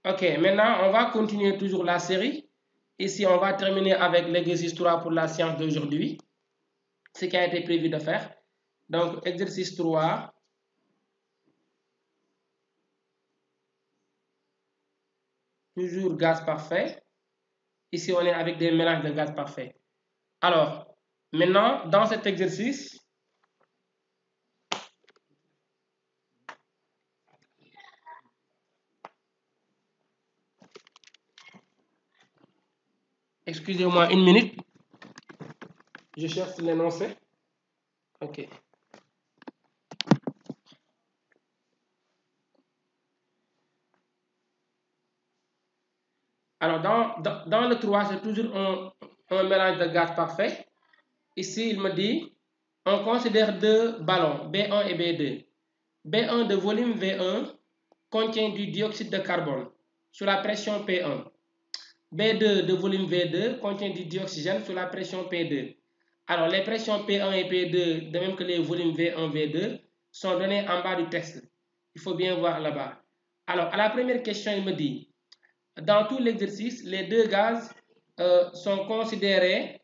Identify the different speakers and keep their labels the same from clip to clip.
Speaker 1: Ok, maintenant, on va continuer toujours la série. Ici, on va terminer avec l'exercice 3 pour la séance d'aujourd'hui. Ce qui a été prévu de faire. Donc, exercice 3. Toujours gaz parfait. Ici, on est avec des mélanges de gaz parfait. Alors, maintenant, dans cet exercice, excusez-moi une minute, je cherche l'énoncé. Ok. Alors, dans le 3, c'est toujours un mélange de gaz parfait. Ici, il me dit, on considère deux ballons, B1 et B2. B1 de volume V1 contient du dioxyde de carbone sous la pression P1. B2 de volume V2 contient du dioxygène sous la pression P2. Alors, les pressions P1 et P2, de même que les volumes V1, V2, sont donnés en bas du texte. Il faut bien voir là-bas. Alors, à la première question, il me dit, dans tout l'exercice, les deux gaz sont considérés,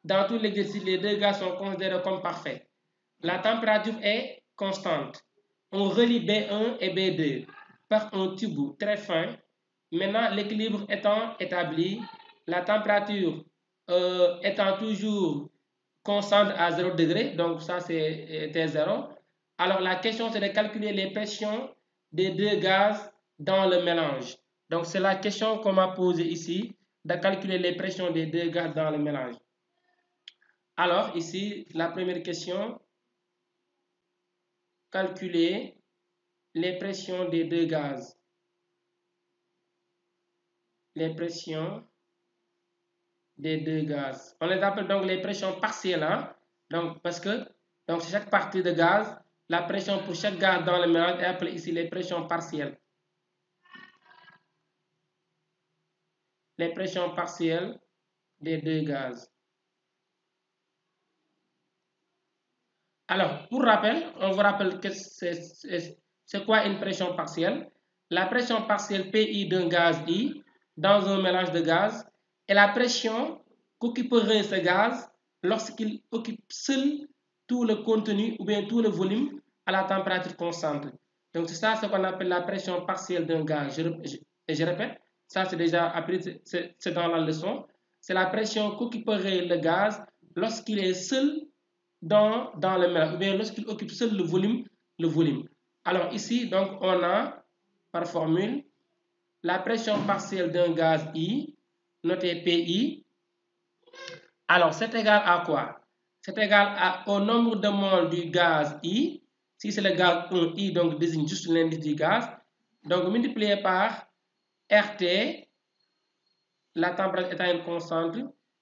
Speaker 1: dans tout l'exercice, les deux gaz sont considérés comme parfaits. La température est constante. On relie B1 et B2 par un tube très fin. Maintenant, l'équilibre étant établi, la température étant toujours constante à 0 degré, donc ça c'est T0. Alors la question c'est de calculer les pressions des deux gaz dans le mélange. Donc c'est la question qu'on m'a posée ici, de calculer les pressions des deux gaz dans le mélange. Alors ici, la première question, calculer les pressions des deux gaz. Les pressions des deux gaz. On les appelle donc les pressions partielles. Hein? Donc, parce que donc chaque partie de gaz, la pression pour chaque gaz dans le mélange est appelée ici les pressions partielles. Les pressions partielles des deux gaz. Alors, pour rappel, on vous rappelle que c'est quoi une pression partielle? La pression partielle PI d'un gaz I dans un mélange de gaz est la pression qu'occuperait ce gaz lorsqu'il occupe seul tout le contenu ou bien tout le volume à la température constante. Donc, c'est ça ce qu'on appelle la pression partielle d'un gaz. Je répète, ça c'est déjà appris, c'est dans la leçon. C'est la pression qu'occuperait le gaz lorsqu'il est seul dans le mélange, ou bien lorsqu'il occupe seul le volume. Alors ici, donc, on a, par formule, la pression partielle d'un gaz I, noté PI. Alors, c'est égal à quoi? C'est égal au nombre de moles du gaz I. Si c'est le gaz 1, I, donc désigne juste l'indice du gaz. Donc, multiplié par RT, la température étant une constante,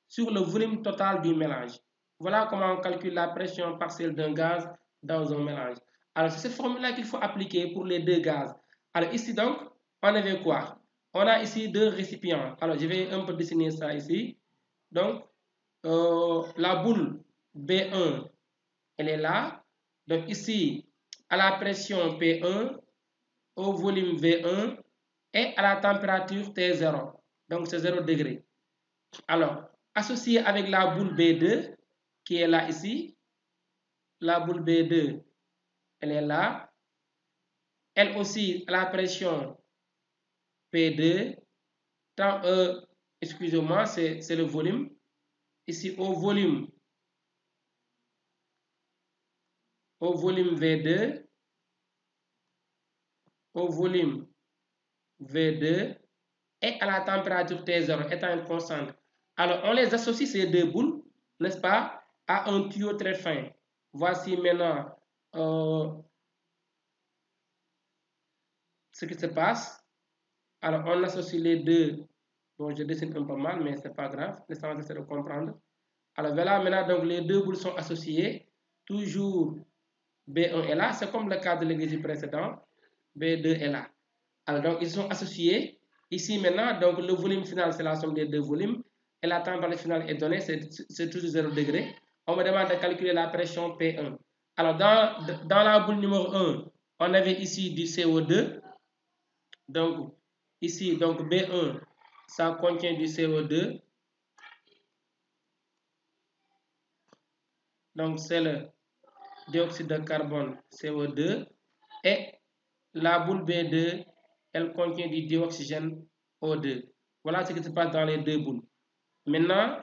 Speaker 1: sur le volume total du mélange. Voilà comment on calcule la pression partielle d'un gaz dans un mélange. Alors, c'est cette formule-là qu'il faut appliquer pour les deux gaz. Alors, ici, donc, on avait quoi? On a ici deux récipients. Alors, je vais un peu dessiner ça ici. Donc, la boule B1, elle est là. Donc, ici, à la pression P1, au volume V1 et à la température T0. Donc, c'est 0 degré. Alors, associé avec la boule B2, qui est là ici, la boule B2, elle est là. Elle aussi, à la pression P2, excusez-moi, c'est le volume. Ici, au volume V2, et à la température T0 étant une constante. Alors, on les associe ces deux boules, n'est-ce pas, à un tuyau très fin. Voici maintenant ce qui se passe. Alors, on associe les deux. Bon, je dessine un peu mal, mais ce n'est pas grave. L'essentiel, c'est de comprendre. Alors, voilà, maintenant, donc, les deux boules sont associées. Toujours B1 est là. C'est comme le cas de l'exercice précédent. B2 est là. Alors, donc, ils sont associés. Ici, maintenant, donc, le volume final, c'est la somme des deux volumes. Et la température finale est donnée, c'est toujours 0 degré. On me demande de calculer la pression P1. Alors, dans la boule numéro 1, on avait ici du CO2. Donc, ici, donc B1, ça contient du CO2. Donc, c'est le dioxyde de carbone, CO2. Et la boule B2, elle contient du dioxygène, O2. Voilà ce qui se passe dans les deux boules. Maintenant,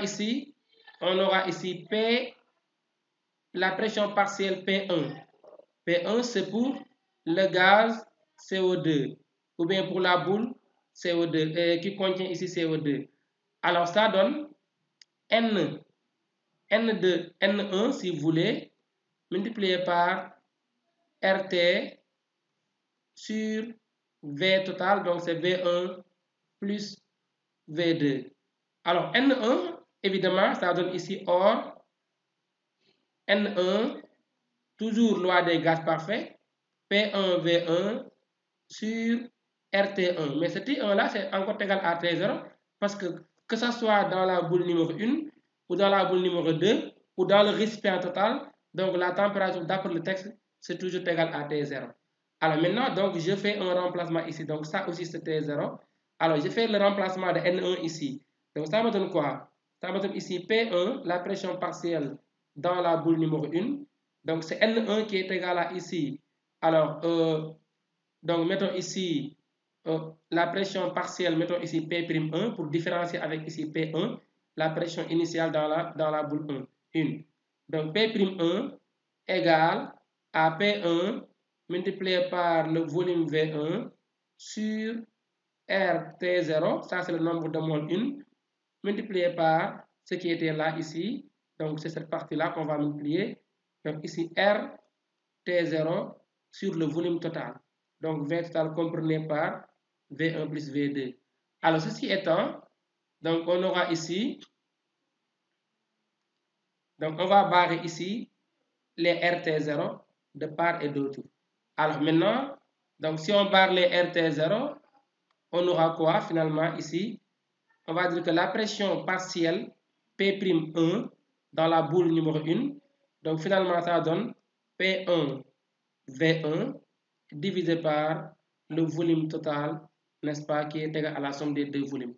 Speaker 1: ici, on aura ici P, la pression partielle P1. P1, c'est pour le gaz CO2, ou bien pour la boule CO2, qui contient ici CO2. Alors, ça donne N1, si vous voulez, multiplié par RT sur V total, donc c'est V1 plus V2. Alors, N1, évidemment, ça donne ici or N1, toujours loi des gaz parfaits, P1, V1 sur RT1. Mais ce T1-là, c'est encore égal à T0 parce que ce soit dans la boule numéro 1 ou dans la boule numéro 2 ou dans le récipient total, donc la température d'après le texte, c'est toujours égal à T0. Alors maintenant, donc, je fais un remplacement ici. Donc ça aussi, c'est T0. Alors, je fais le remplacement de N1 ici. Donc ça me donne quoi? Ça me donne ici P1, la pression partielle dans la boule numéro 1. Donc c'est N1 qui est égal à ici. Alors, donc mettons ici la pression partielle, mettons ici P'1 pour différencier avec ici P1, la pression initiale dans la boule 1. Donc P'1 égale à P1 multiplié par le volume V1 sur RT0, ça c'est le nombre de mol 1, multiplié par ce qui était là ici, donc c'est cette partie-là qu'on va multiplier, donc ici RT0 sur le volume total. Donc V total comprenez par V1 plus V2. Alors ceci étant, donc on aura ici, donc on va barrer ici les RT0 de part et d'autre. Alors maintenant, donc si on barre les RT0, on aura quoi finalement ici? On va dire que la pression partielle P'1 dans la boule numéro 1, donc finalement ça donne P1 V1 divisé par le volume total, n'est-ce pas, qui est égal à la somme des deux volumes.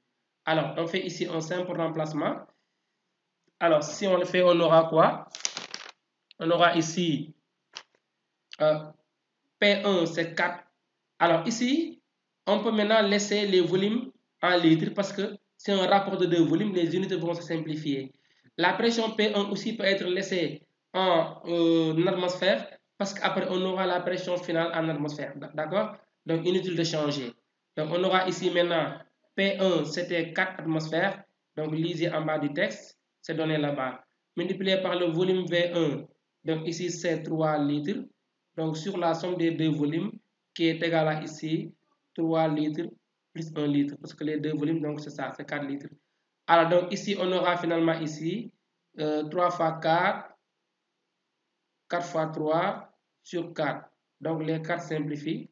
Speaker 1: Alors, on fait ici un simple remplacement. Alors, si on le fait, on aura quoi? On aura ici P1, c'est 4. Alors, ici, on peut maintenant laisser les volumes en litres parce que c'est un rapport de deux volumes, les unités vont se simplifier. La pression P1 aussi peut être laissée en atmosphère parce qu'après, on aura la pression finale en atmosphère. D'accord? Donc, inutile de changer. Donc, on aura ici maintenant P1, c'était 4 atmosphères. Donc, lisez en bas du texte, c'est donné là-bas. Multiplié par le volume V1, donc ici, c'est 3 litres. Donc, sur la somme des deux volumes, qui est égale à ici, 3 litres plus 1 litre. Parce que les deux volumes, donc c'est ça, c'est 4 litres. Alors, donc ici, on aura finalement ici 3 fois 4, 4 fois 3 sur 4. Donc, les 4 simplifient,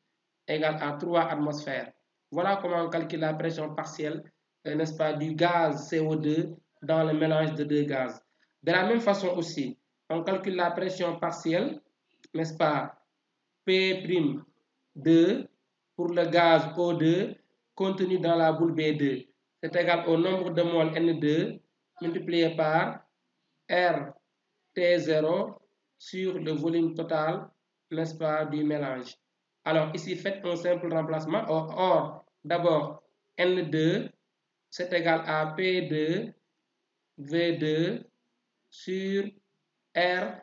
Speaker 1: égale à 3 atmosphères. Voilà comment on calcule la pression partielle, n'est-ce pas, du gaz CO2 dans le mélange de deux gaz. De la même façon aussi, on calcule la pression partielle, n'est-ce pas, P'2 pour le gaz O2 contenu dans la boule B2. C'est égal au nombre de moles N2 multiplié par RT0 sur le volume total, n'est-ce pas, du mélange. Alors ici, faites un simple remplacement. Or d'abord, N2, c'est égal à P2 V2 sur R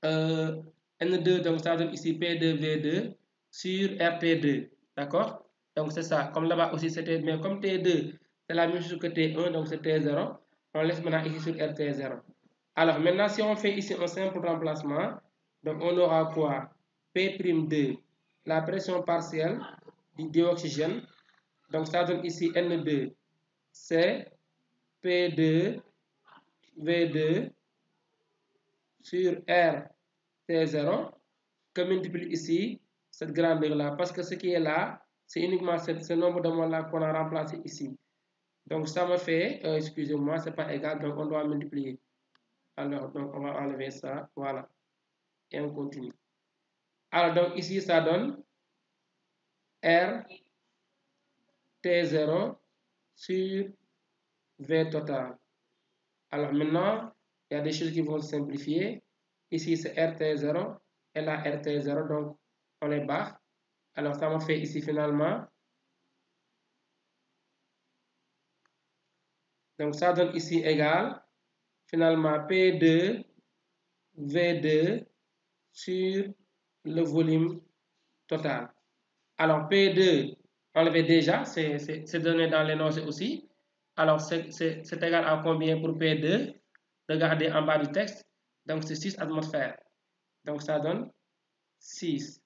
Speaker 1: N2, donc ça donne ici P2V2 sur RT2. D'accord? Donc c'est ça. Comme là-bas aussi c'était, mais comme T2, c'est la même chose que T1, donc c'est T0. On laisse maintenant ici sur RT0. Alors maintenant, si on fait ici un simple remplacement, donc on aura quoi? P'2, la pression partielle du dioxygène. Donc ça donne ici N2, c'est P2 V2 sur RT0 que multiplie ici cette grandeur-là. Parce que ce qui est là, c'est uniquement ce nombre de mots-là qu'on a remplacé ici. Donc ça me fait, excusez-moi, c'est pas égal, donc on doit multiplier. Alors, donc on va enlever ça, voilà. Et on continue. Alors, donc ici, ça donne RT0 sur V total. Alors maintenant, il y a des choses qui vont se simplifier. Ici, c'est RT0 et là, RT0, donc on les barre. Alors, ça m'a fait ici finalement. Donc, ça donne ici égal, finalement, P2, V2 sur le volume total. Alors, P2, on l'avait déjà, c'est donné dans l'énoncé aussi. Alors, c'est égal à combien pour P2? Regardez en bas du texte. Donc, c'est 6 atmosphères. Donc, ça donne 6.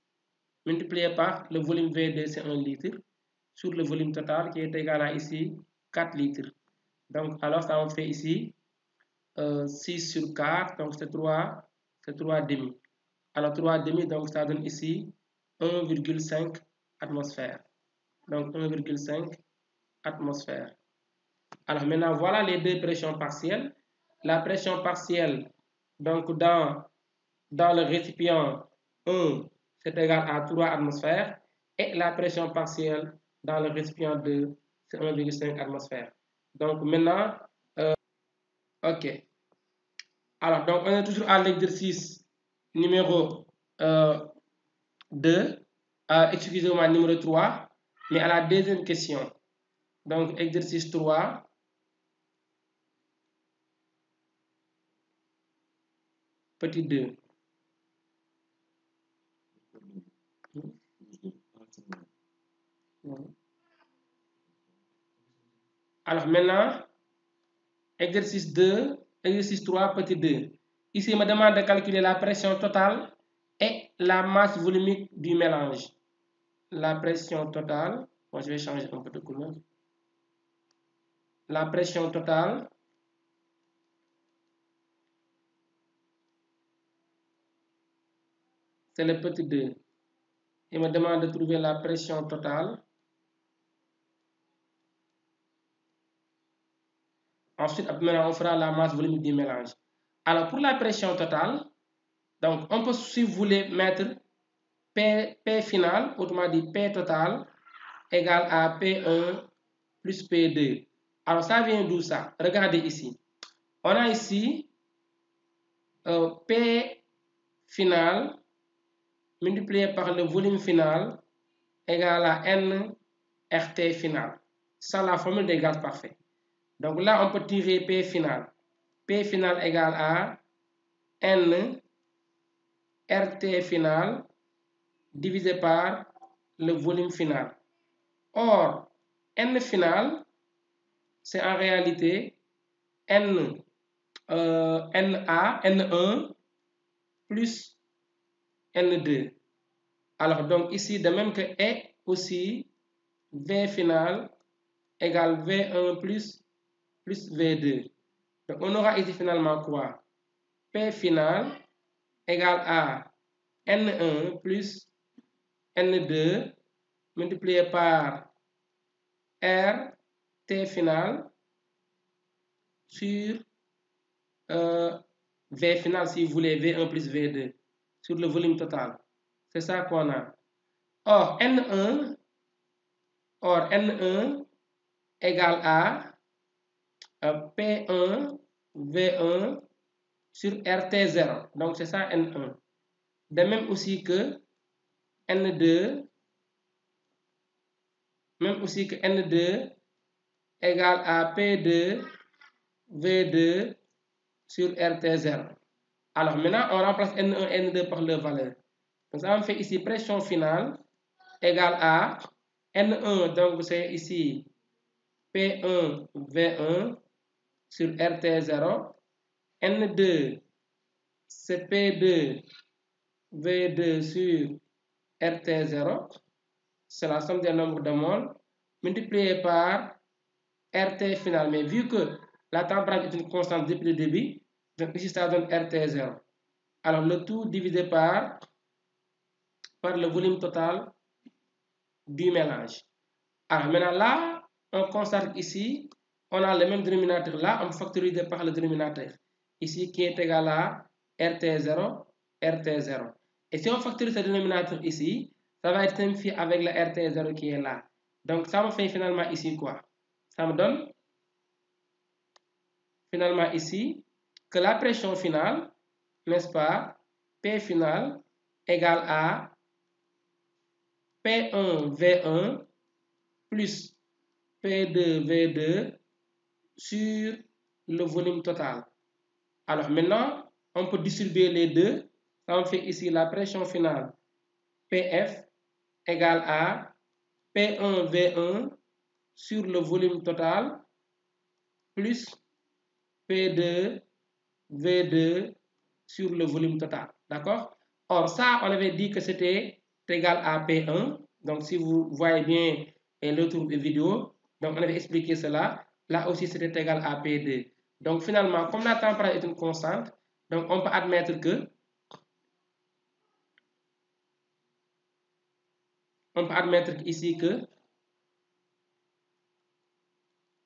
Speaker 1: Multiplié par le volume V2, c'est 1 litre, sur le volume total qui est égal à ici 4 litres. Donc, alors, ça me fait ici 6 sur 4, donc c'est 3 demi. Alors, 3 demi, donc ça donne ici 1,5 atmosphère. Donc, 1,5 atmosphère. Alors, maintenant, voilà les deux pressions partielles. La pression partielle, donc dans le récipient 1, c'est égal à 3 atmosphères. Et la pression partielle dans le récipient 2, c'est 1,5 atmosphères. Donc, maintenant, ok. Alors, donc, on est toujours à l'exercice numéro 2, excusez-moi, numéro 3, mais à la deuxième question. Donc, exercice 3. Petit 2. Alors, maintenant, exercice 2, exercice 3, petit 2. Ici, il me demande de calculer la pression totale et la masse volumique du mélange. La pression totale, bon, je vais changer un peu de couleur. La pression totale c'est le petit 2. Il me demande de trouver la pression totale. Ensuite, maintenant, on fera la masse volumique du mélange. Alors, pour la pression totale, donc, on peut, si vous voulez, mettre P final, autrement dit P total, égale à P1 plus P2. Alors, ça vient d'où ça? Regardez ici. On a ici P final multiplié par le volume final égale à N RT final. C'est la formule des gaz parfaits. Donc là, on peut tirer P final. P final égale à N RT final divisé par le volume final. Or, N final, c'est en réalité N1 plus N2. Alors, donc ici, de même que E aussi, V final égale V1 plus V2. Donc, on aura ici finalement quoi? P final égale à N1 plus N2 multiplié par R T final sur V final, si vous voulez, V1 plus V2 sur le volume total. C'est ça qu'on a. Or, N1 égale à P1 V1 sur RT0. Donc, c'est ça N1. De même aussi que N2, égale à P2 V2 sur RT0. Alors maintenant, on remplace N1 et N2 par leur valeur. Donc ça me fait ici pression finale égale à N1, donc c'est ici P1 V1 sur RT0. N2, c'est P2 V2 sur RT0. C'est la somme des nombres de moles multiplié par RT final. Mais vu que la température est une constante depuis le début, donc ici ça donne RT0. Alors le tout divisé par le volume total du mélange. Alors maintenant là, on constate ici, on a le même dénominateur là, on factorise par le dénominateur. Ici qui est égal à RT0, RT0. Et si on factorise ce dénominateur ici, ça va être simplifié avec le RT0 qui est là. Donc, ça me fait finalement ici quoi? Ça me donne finalement ici que la pression finale, n'est-ce pas, P final égale à P1 V1 plus P2 V2 sur le volume total. Alors maintenant, on peut distribuer les deux. Ça me fait ici la pression finale PF égale à P1 V1 sur le volume total plus P2 V2 sur le volume total. D'accord? Or, ça, on avait dit que c'était égal à P1. Donc, si vous voyez bien l'autre vidéo, donc on avait expliqué cela. Là aussi, c'était égal à P2. Donc, finalement, comme la température est une constante, donc on peut admettre ici que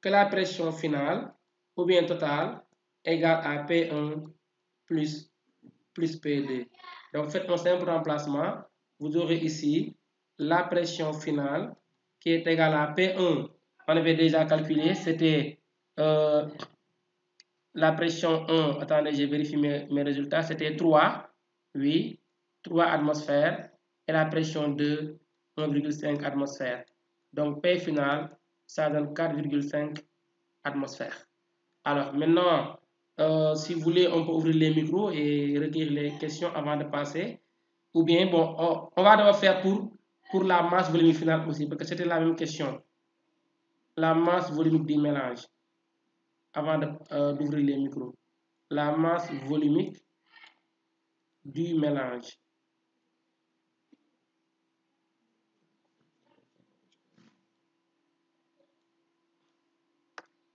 Speaker 1: la pression finale ou bien totale égale à P1 plus P2. Donc, faites un simple remplacement. Vous aurez ici la pression finale qui est égale à P1. On avait déjà calculé, c'était la pression 1. Attendez, j'ai vérifié mes résultats. C'était 3, oui, 3 atmosphères. Et la pression 2, 1,5 atmosphères. Donc, P final, ça donne 4,5 atmosphères. Alors, maintenant, si vous voulez, on peut ouvrir les micros et recueillir les questions avant de passer. Ou bien, bon, on va devoir faire pour la masse volumique finale aussi, parce que c'était la même question. La masse volumique du mélange, avant d'ouvrir les micros. La masse volumique du mélange.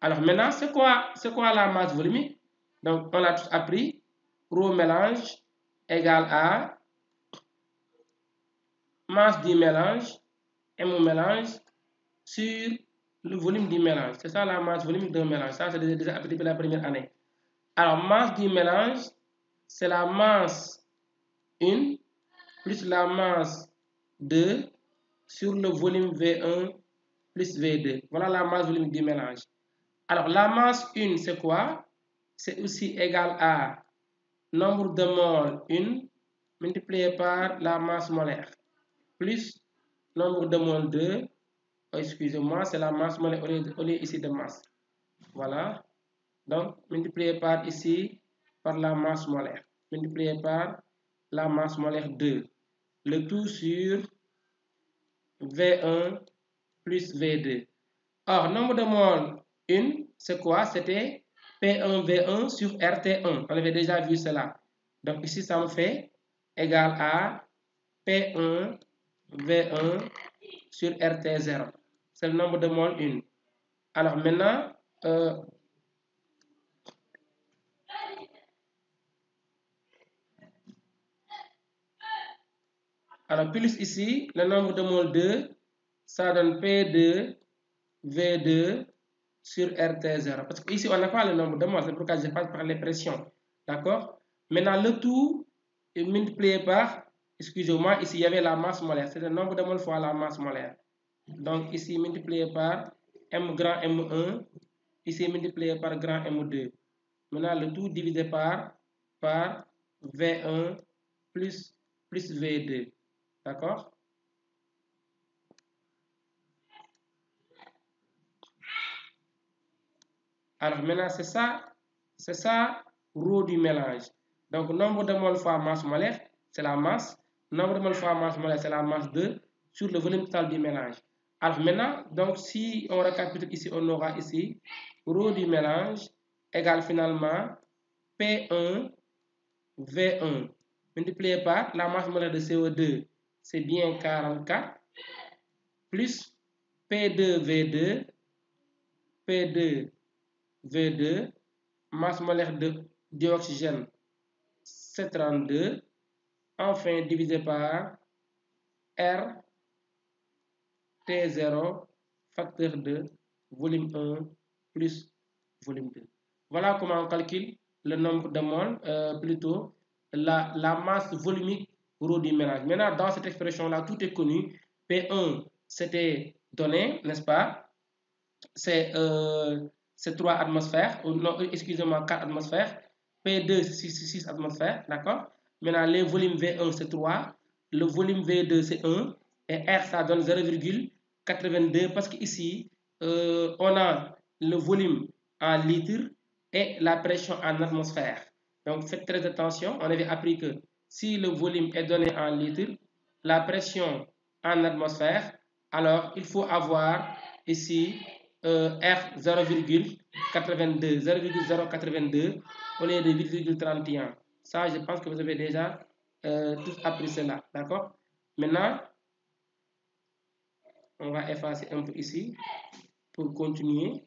Speaker 1: Alors maintenant, c'est quoi la masse volumique? Donc, on l'a tous appris. Rho mélange égale à masse du mélange, M mélange, sur le volume du mélange. C'est ça la masse volumique d'un mélange. Ça, c'est déjà appris depuis la première année. Alors, masse du mélange, c'est la masse 1 plus la masse 2 sur le volume V1 plus V2. Voilà la masse volumique du mélange. Alors, la masse 1, c'est quoi? C'est aussi égal à nombre de moles 1 multiplié par la masse molaire plus nombre de moles 2. Oh, excusez-moi, c'est la masse molaire au lieu ici de masse. Voilà. Donc, multiplié par ici par la masse molaire. Multiplié par la masse molaire 2. Le tout sur V1 plus V2. Or, nombre de moles 1, c'est quoi? C'était P1 V1 sur RT1. On avait déjà vu cela. Donc ici, ça me fait égal à P1 V1 sur RT0. C'est le nombre de moles 1. Alors maintenant, alors plus ici, le nombre de moles 2, ça donne P2 V2 sur RT0. Parce qu'ici, on n'a pas le nombre de moles, c'est pourquoi je passe par les pressions. D'accord? Maintenant, le tout est multiplié par, excusez-moi, ici, il y avait la masse molaire. C'est le nombre de moles fois la masse molaire. Donc, ici, multiplié par M grand M1, ici, multiplié par grand M2. Maintenant, le tout divisé par V1 plus V2. D'accord? Alors maintenant, c'est ça, rho du mélange. Donc, nombre de moles fois masse molaire, c'est la masse. Nombre de moles fois masse molaire, c'est la masse 2 sur le volume total du mélange. Alors maintenant, donc si on récapitule ici, on aura ici rho du mélange égale finalement P1 V1 multiplié par la masse molaire de CO2, c'est bien 44, plus P2 V2, P2 V2, masse molaire de dioxygène, c'est 32, enfin divisé par R T0, facteur de volume 1 plus volume 2. Voilà comment on calcule le nombre de moles, plutôt la masse volumique rho du mélange. Maintenant, dans cette expression-là, tout est connu. P1, c'était donné, n'est-ce pas? C'est 3 atmosphères, non, excusez-moi, 4 atmosphères. P2, c'est 6 atmosphères, d'accord? Maintenant, le volume V1, c'est 3. Le volume V2, c'est 1. Et R, ça donne 0,82 parce qu'ici, on a le volume en litres et la pression en atmosphère. Donc, faites très attention. On avait appris que si le volume est donné en litres, la pression en atmosphère, alors il faut avoir ici R 0,82, 0,082 au lieu de 8,31. Ça, je pense que vous avez déjà tous appris cela. D'accord? Maintenant, on va effacer un peu ici pour continuer.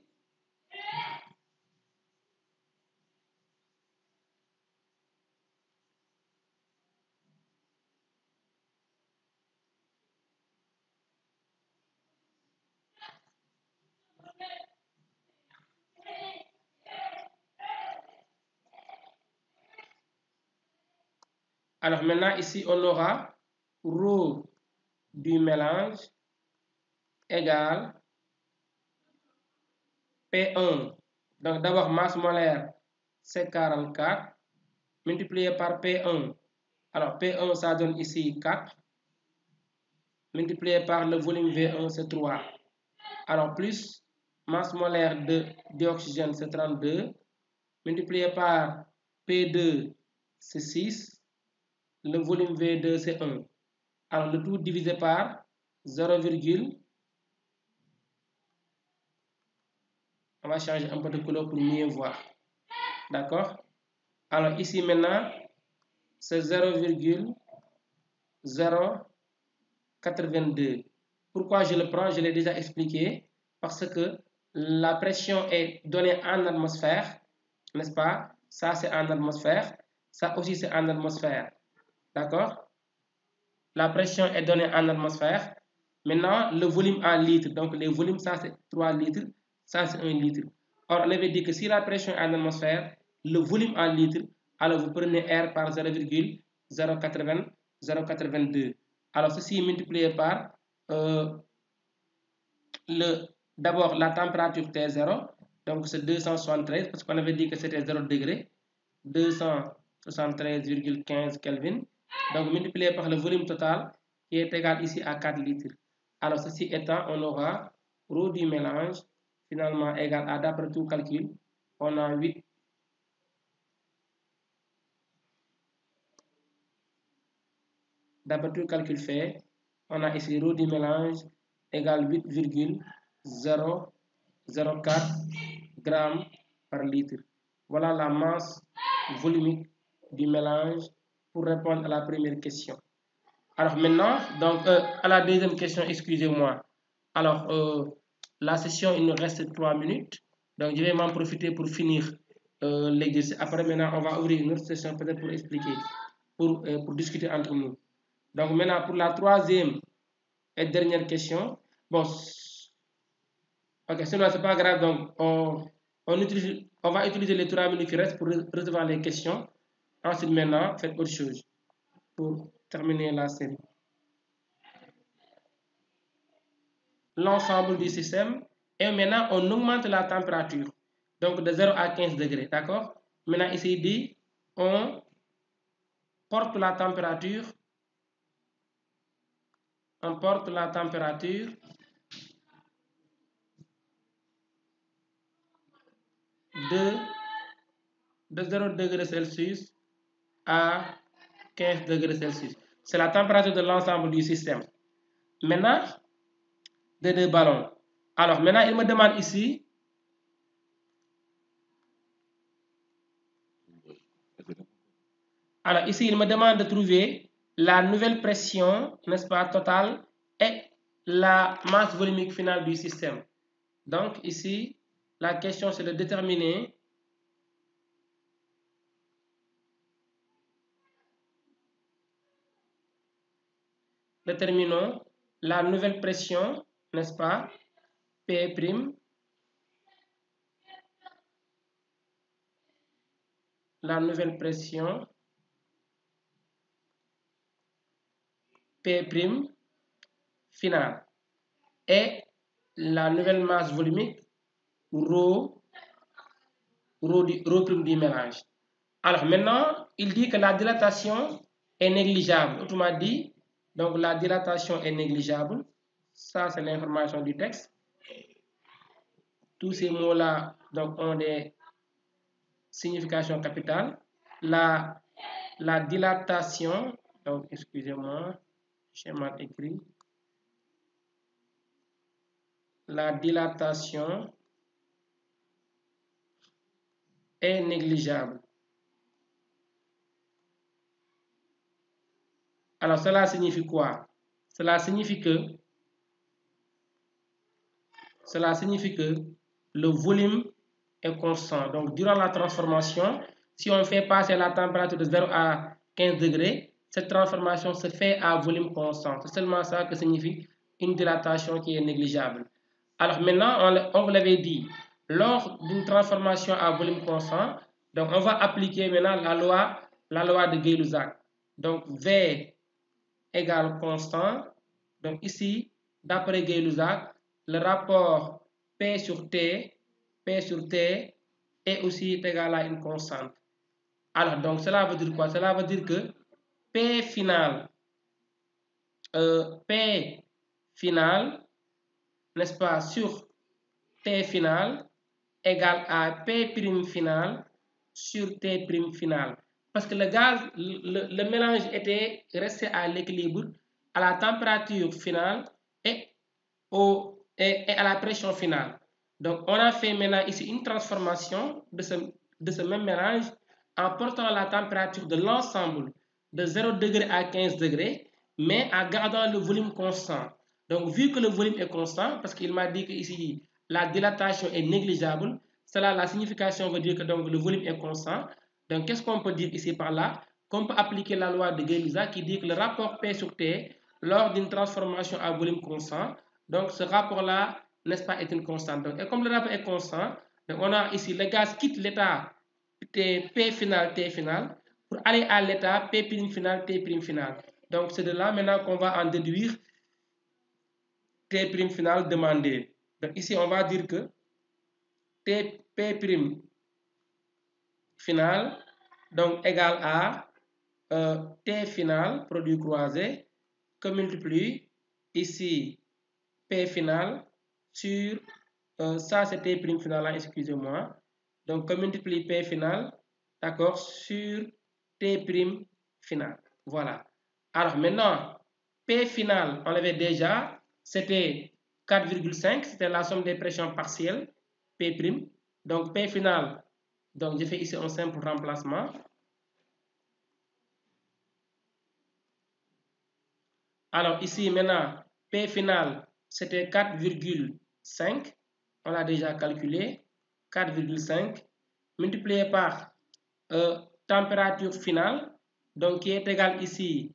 Speaker 1: Alors maintenant, ici, on aura rho du mélange égale P1. Donc d'abord, masse molaire, c'est 44, multiplié par P1. Alors P1, ça donne ici 4, multiplié par le volume V1, c'est 3. Alors plus masse molaire de dioxygène, c'est 32, multiplié par P2, c'est 6, le volume V2, c'est 1. Alors le tout divisé par 0, on va changer un peu de couleur pour mieux voir. D'accord? Alors ici maintenant, c'est 0,082. Pourquoi je le prends? Je l'ai déjà expliqué. Parce que la pression est donnée en atmosphère, n'est-ce pas? Ça, c'est en atmosphère. Ça aussi, c'est en atmosphère. D'accord? La pression est donnée en atmosphère. Maintenant, le volume en litres. Donc, les volumes, ça, c'est 3 litres. Ça, c'est 1 litre. Or, on avait dit que si la pression est en atmosphère, le volume en litres, alors vous prenez R par 0,082. Alors, ceci est multiplié par d'abord la température T0. Donc, c'est 273 parce qu'on avait dit que c'était 0 degré. 273,15 Kelvin. Donc, multiplié par le volume total qui est égal ici à 4 litres. Alors, ceci étant, on aura rho du mélange finalement égal à, d'après tout calcul, on a 8. D'après tout calcul fait, on a ici rho du mélange égal 8,004 grammes par litre. Voilà la masse volumique du mélange pour répondre à la première question. Alors maintenant, donc à la deuxième question, excusez-moi. Alors, la session, il nous reste 3 minutes. Donc, je vais m'en profiter pour finir l'exercice. Après, maintenant, on va ouvrir une autre session peut-être pour expliquer, pour discuter entre nous. Donc, maintenant, pour la troisième et dernière question. Bon, ok, sinon, c'est pas grave. Donc, on va utiliser les 3 minutes qui restent pour recevoir les questions. Ensuite, maintenant, faites autre chose pour terminer la série. L'ensemble du système et maintenant on augmente la température donc de 0 à 15 degrés, d'accord? Maintenant ici il dit on porte la température de 0 degrés Celsius à 15 degrés Celsius. C'est la température de l'ensemble du système. Maintenant, des deux ballons. Alors maintenant il me demande ici il me demande de trouver la nouvelle pression, n'est-ce pas, totale et la masse volumique finale du système. Donc ici, la question c'est de déterminer déterminons la nouvelle pression, n'est-ce pas, P', la nouvelle pression P' final. Et la nouvelle masse volumique, rho prime du mélange. Alors maintenant, il dit que la dilatation est négligeable. Autrement dit, donc la dilatation est négligeable. Ça, c'est l'information du texte. Tous ces mots-là donc, ont des significations capitales. La dilatation, donc excusez-moi, j'ai mal écrit. La dilatation est négligeable. Alors cela signifie quoi? Cela signifie que le volume est constant. Donc durant la transformation, si on fait passer la température de 0 à 15 degrés, cette transformation se fait à volume constant. C'est seulement ça que signifie une dilatation qui est négligeable. Alors maintenant, on vous l'avait dit, lors d'une transformation à volume constant, donc on va appliquer maintenant la loi de Gay-Lussac. Donc V égale constant. Donc ici, d'après Gay-Lussac, le rapport P sur T est aussi égal à une constante. Alors, donc cela veut dire quoi? Cela veut dire que P final, n'est-ce pas, sur T final égale à P' final sur T' final. Parce que le gaz, le mélange était resté à l'équilibre à la température finale et à la pression finale. Donc, on a fait maintenant ici une transformation de ce même mélange en portant la température de l'ensemble de 0 degré à 15 degrés, mais en gardant le volume constant. Donc, vu que le volume est constant, parce qu'il m'a dit que ici la dilatation est négligeable, cela, la signification veut dire que donc, le volume est constant. Donc, qu'est-ce qu'on peut dire ici par là? Qu'on peut appliquer la loi de Gay-Lussac qui dit que le rapport P sur T, lors d'une transformation à volume constant, donc ce rapport-là, n'est-ce pas, est une constante. Donc, et comme le rapport est constant, donc on a ici le gaz quitte l'état P final, T final, pour aller à l'état P' final, T' final. Donc, c'est de là maintenant qu'on va en déduire T' final demandé. Donc, ici, on va dire que P' final donc égal à T final, produit croisé, que multiplie ici P final sur, ça c'est T' final, excusez-moi, donc que multiplie P final, d'accord, sur T' final. Voilà. Alors maintenant, P final, on l'avait déjà, c'était 4,5, c'était la somme des pressions partielles, P'. Donc P final, donc je fais ici un simple remplacement. Alors ici maintenant, P final, c'était 4,5. On l'a déjà calculé. 4,5 multiplié par température finale, donc qui est égale ici.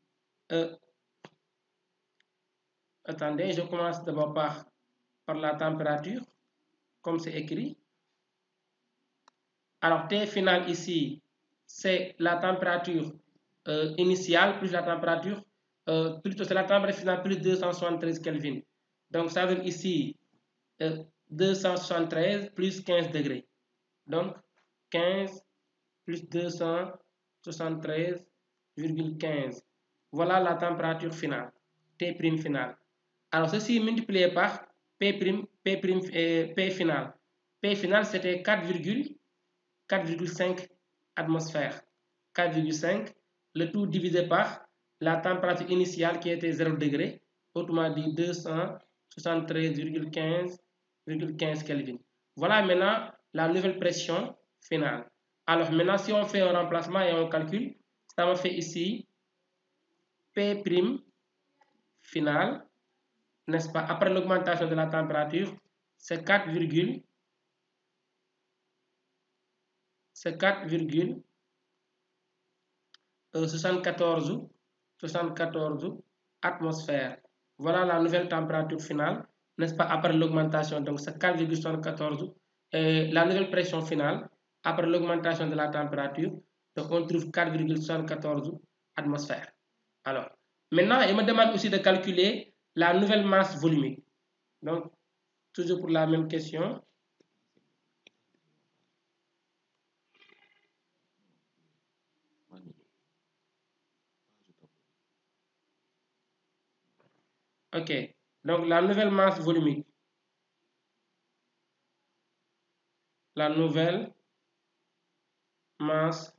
Speaker 1: Attendez, je commence d'abord par la température, comme c'est écrit. Alors T final ici, c'est la température initiale plus la température, plutôt c'est la température finale plus 273 Kelvin. Donc ça donne ici 273 plus 15 degrés. Donc 15 plus 273,15. Voilà la température finale, T' finale. Alors ceci multiplié par P' final. P final c'était 4,5 atmosphères. 4,5, le tout divisé par la température initiale qui était 0 degré, autrement dit 273,15 Kelvin. Voilà maintenant la nouvelle pression finale. Alors maintenant, si on fait un remplacement et on calcule, ça me fait ici P' final, n'est-ce pas, après l'augmentation de la température, c'est 4,74 atmosphères. Voilà la nouvelle température finale, n'est-ce pas, après l'augmentation. Donc c'est 4,74 la nouvelle pression finale après l'augmentation de la température. Donc on trouve 4,74 atmosphères. Alors, Maintenant, il me demande aussi de calculer la nouvelle masse volumique. Donc, toujours pour la même question. Ok, donc la nouvelle masse volumique. La nouvelle masse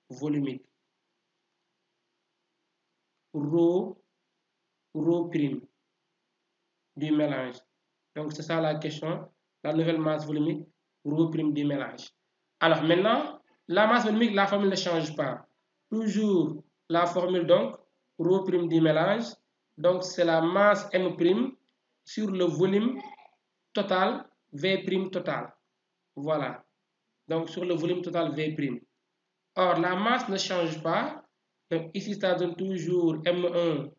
Speaker 1: volumique. Rho prime du mélange. Donc, c'est ça la question. La nouvelle masse volumique, rho prime du mélange. Alors, maintenant, la masse volumique, la formule ne change pas. Toujours la formule, donc, rho prime du mélange. Donc, c'est la masse M prime sur le volume total V prime total. Voilà. Donc, sur le volume total V prime. Or, la masse ne change pas. Donc, ici, ça donne toujours M1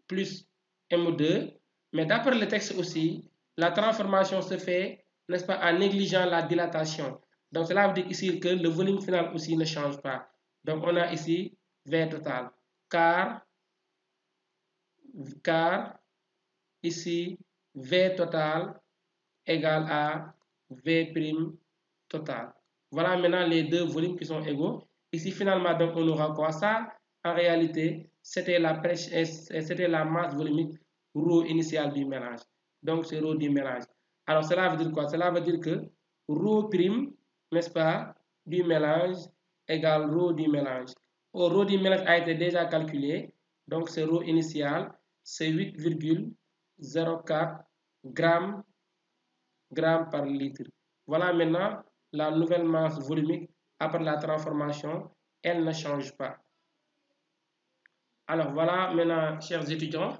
Speaker 1: plus M2. Mais d'après le texte aussi, la transformation se fait, n'est-ce pas, en négligeant la dilatation. Donc, cela veut dire ici que le volume final aussi ne change pas. Donc, on a ici V total. Car ici, V total égale à V prime total. Voilà maintenant les deux volumes qui sont égaux. Ici, finalement, donc, on aura quoi? Ça, en réalité, c'était la masse volumique ρ initiale du mélange. Donc, c'est ρ du mélange. Alors, cela veut dire quoi? Cela veut dire que ρ prime, n'est-ce pas, du mélange égale ρ du mélange. Or, ρ du mélange a été déjà calculé. Donc, c'est ρ initial, c'est 8,04 grammes par litre. Voilà maintenant la nouvelle masse volumique après la transformation, elle ne change pas. Alors voilà maintenant, chers étudiants,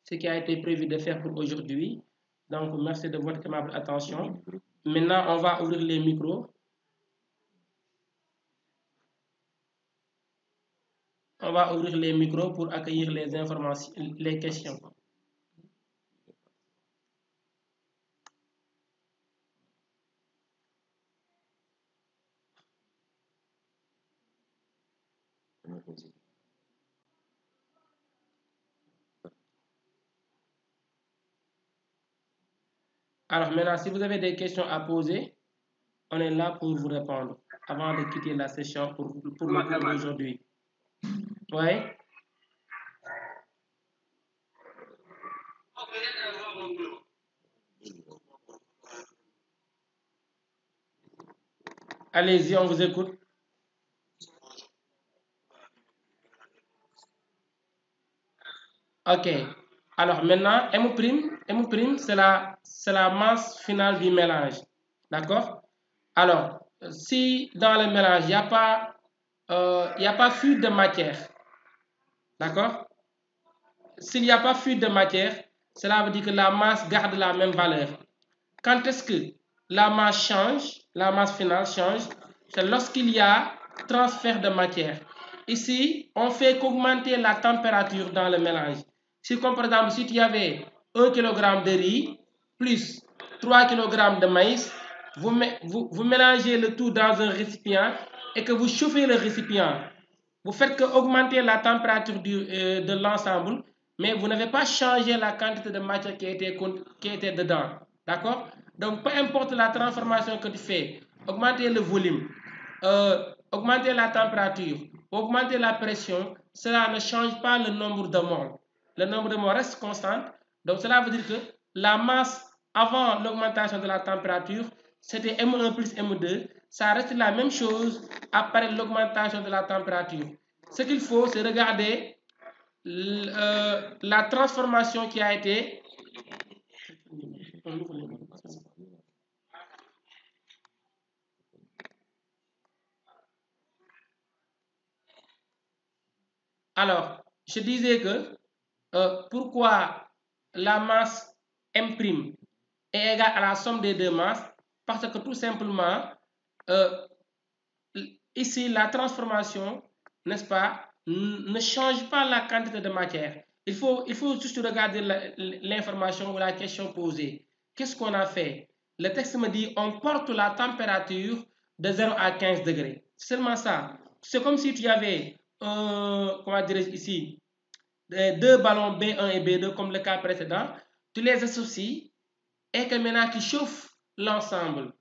Speaker 1: ce qui a été prévu de faire pour aujourd'hui. Donc merci de votre aimable attention. Maintenant, on va ouvrir les micros. On va ouvrir les micros pour accueillir les informations, les questions. Alors maintenant, si vous avez des questions à poser, on est là pour vous répondre avant de quitter la session pour le cours d'aujourd'hui. Oui. Allez-y, on vous écoute. Ok. Alors maintenant, M', c'est la masse finale du mélange. D'accord? Alors, si dans le mélange, il n'y a pas fuite de matière, d'accord? S'il n'y a pas fuite de matière, cela veut dire que la masse garde la même valeur. Quand est-ce que la masse change, la masse finale change? C'est lorsqu'il y a transfert de matière. Ici, on fait qu'augmenter la température dans le mélange. Si, comme par exemple, si tu avais 1 kg de riz plus 3 kg de maïs, vous mélangez le tout dans un récipient et que vous chauffez le récipient. Vous faites que augmenter la température de l'ensemble, mais vous n'avez pas changé la quantité de matière qui était dedans. D'accord? Donc, peu importe la transformation que tu fais, augmenter le volume, augmenter la température, augmenter la pression, cela ne change pas le nombre de moles. Le nombre de moles reste constant. Donc, cela veut dire que la masse avant l'augmentation de la température, c'était M1 plus M2. Ça reste la même chose après l'augmentation de la température. Ce qu'il faut, c'est regarder la transformation qui a été. Alors, je disais que pourquoi la masse M' est égale à la somme des deux masses? Parce que tout simplement, ici, la transformation, n'est-ce pas, ne change pas la quantité de matière. Il faut juste regarder l'information ou la question posée. Qu'est-ce qu'on a fait? Le texte me dit on porte la température de 0 à 15 degrés. C'est seulement ça. C'est comme si tu avais, comment dirais-je ici, deux ballons B1 et B2 comme le cas précédent, tu les associes et que maintenant tu chauffes l'ensemble.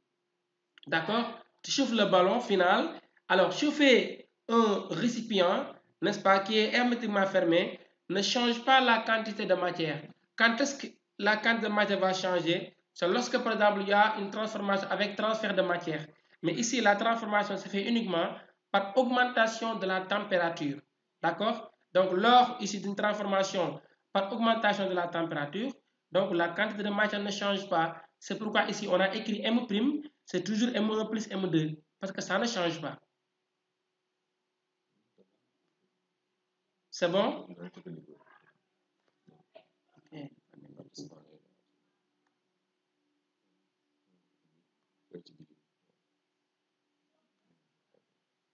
Speaker 1: D'accord? Tu chauffes le ballon final. Alors, chauffer un récipient, n'est-ce pas, qui est hermétiquement fermé, ne change pas la quantité de matière. Quand est-ce que la quantité de matière va changer? C'est lorsque, par exemple, il y a une transformation avec transfert de matière. Mais ici, la transformation se fait uniquement par augmentation de la température. D'accord? Donc, lors ici d'une transformation par augmentation de la température, donc la quantité de matière ne change pas. C'est pourquoi ici, on a écrit M', c'est toujours M1 plus M2, parce que ça ne change pas. C'est bon? Okay.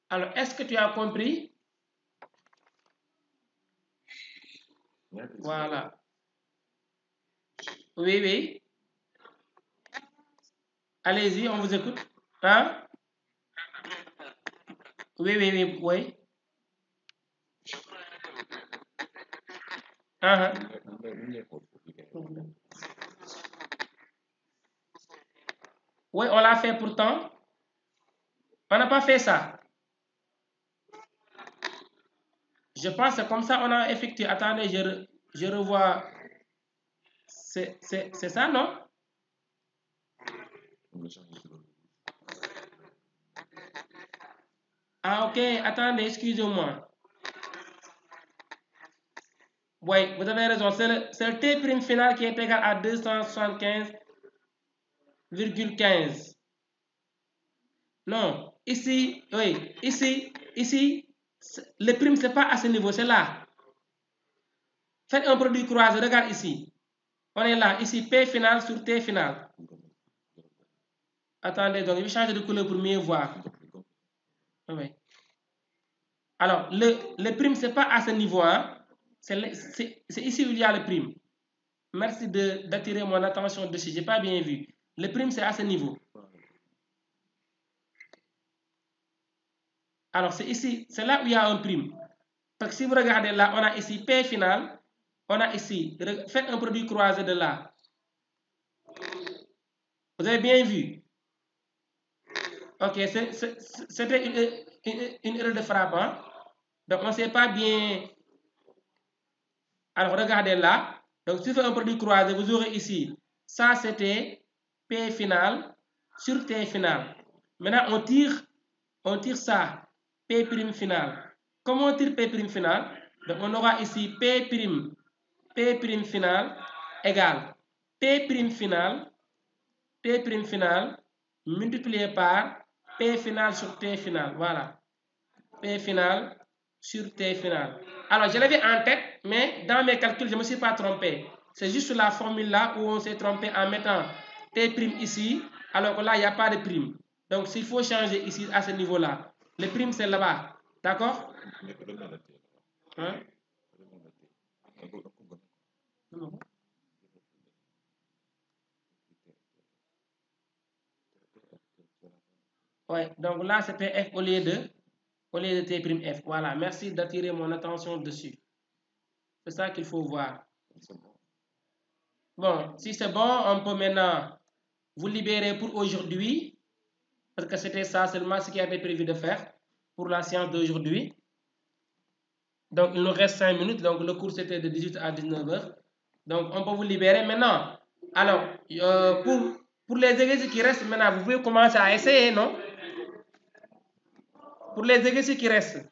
Speaker 1: Alors, est-ce que tu as compris? Voilà. Oui, oui. Allez-y, on vous écoute. Hein? Oui, oui, oui, oui. Oui, on l'a fait pourtant. On n'a pas fait ça. Je pense que comme ça, on a effectué. Attendez, je revois. C'est ça, non? Ah, ok. Attendez, excusez-moi. Oui, vous avez raison. C'est le T' final qui est égal à 275,15. Non, ici, oui, ici, le prime, ce n'est pas à ce niveau, c'est là. Faites un produit croisé, regarde ici. On est là, ici, P final sur T final. Attendez, donc je vais changer de couleur pour mieux voir. Oui. Alors, le prime, ce n'est pas à ce niveau, hein. C'est ici où il y a le prime. Merci d'attirer mon attention dessus, je n'ai pas bien vu. Le prime, c'est à ce niveau. Alors, c'est ici, c'est là où il y a un prime. Parce que si vous regardez là, on a ici P final, on a ici, faites un produit croisé de là. Vous avez bien vu? Ok, c'était une erreur de frappe, hein? Donc, on ne sait pas bien. Alors, regardez là. Donc, si vous faites un produit croisé, vous aurez ici, ça c'était P final sur T final. Maintenant, on tire ça, P' final. Comment on tire P' final? Donc, on aura ici P' final égale P' final multiplié par P final sur T final. Voilà. P final sur T final. Alors, je l'avais en tête, mais dans mes calculs, je ne me suis pas trompé. C'est juste la formule là où on s'est trompé en mettant T' ici, alors que là, il n'y a pas de prime. Donc, s'il faut changer ici à ce niveau-là, le prime, c'est là-bas. D'accord? Hein? Ouais, donc là, c'était F au lieu de T''F. Voilà, merci d'attirer mon attention dessus. C'est ça qu'il faut voir. Bon, si c'est bon, on peut maintenant vous libérer pour aujourd'hui, parce que c'était ça seulement ce qui avait prévu de faire pour la séance d'aujourd'hui. Donc, il nous reste 5 minutes, donc le cours c'était de 18 à 19 heures. Donc, on peut vous libérer maintenant. Alors, pour les exercices qui restent maintenant, vous pouvez commencer à essayer, non? Pour les exercices qui restent.